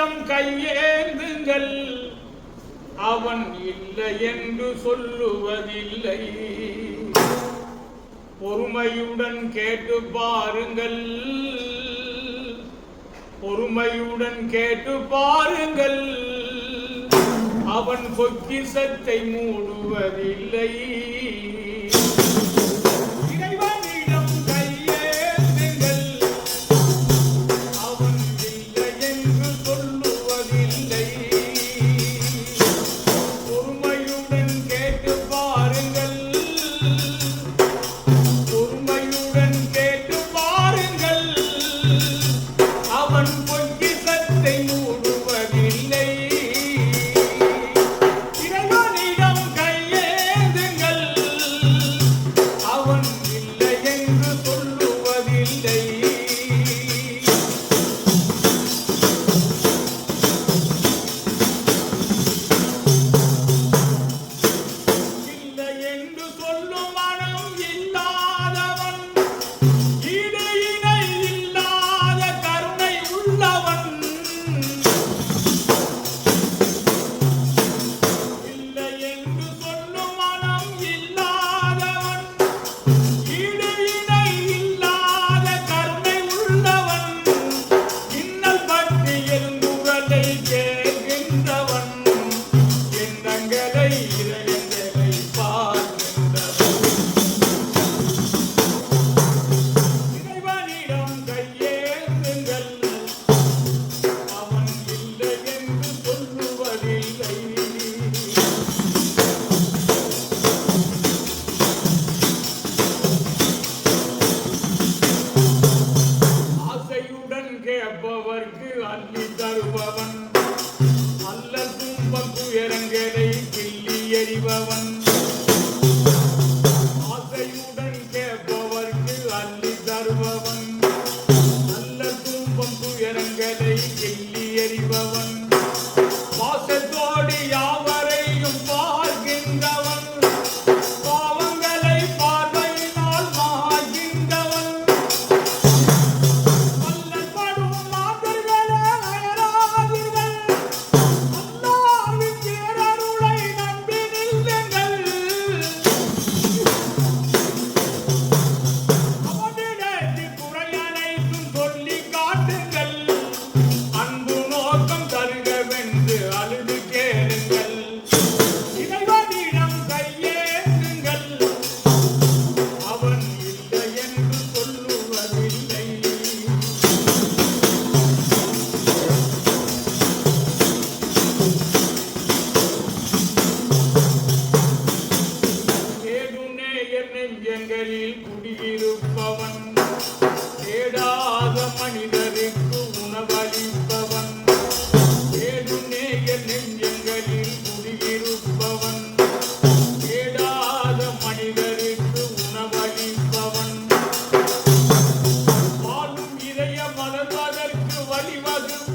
இறைவனிடம் கையேந்துங்கள், அவன் இல்லை என்று சொல்லுவதில்லை. பொறுமையுடன் கேட்டு பாருங்கள், பொறுமையுடன் கேட்டு பாருங்கள், அவன் பொக்கிஷத்தை மூடுவதில்லை. அள்ளி தருபவன், அல்ல துன்பம் துயரங்களை கிள்ளி எறிபவன். ஆசையுடன் கேட்பவர்க்கு அள்ளி தருபவன், அல்ல துன்பம் துயரங்களை கிள்ளி எறிபவன். பாசத்தோடு யாவரையும் பார்க்கின்றவன், பாவங்களை பார்வையினால் மாகின்றவன். நெஞ்சங்களில் குடியிருப்பவன், தேடாத மனிதருக்கு உணவளிப்பவன். ஏழுநேய நெஞ்சங்களில் குடியிருப்பவன், தேடாத மனிதருக்கு உணவளிப்பவன். வாழும் இதய மலர்வதற்கு வழிவகுப்பவன்,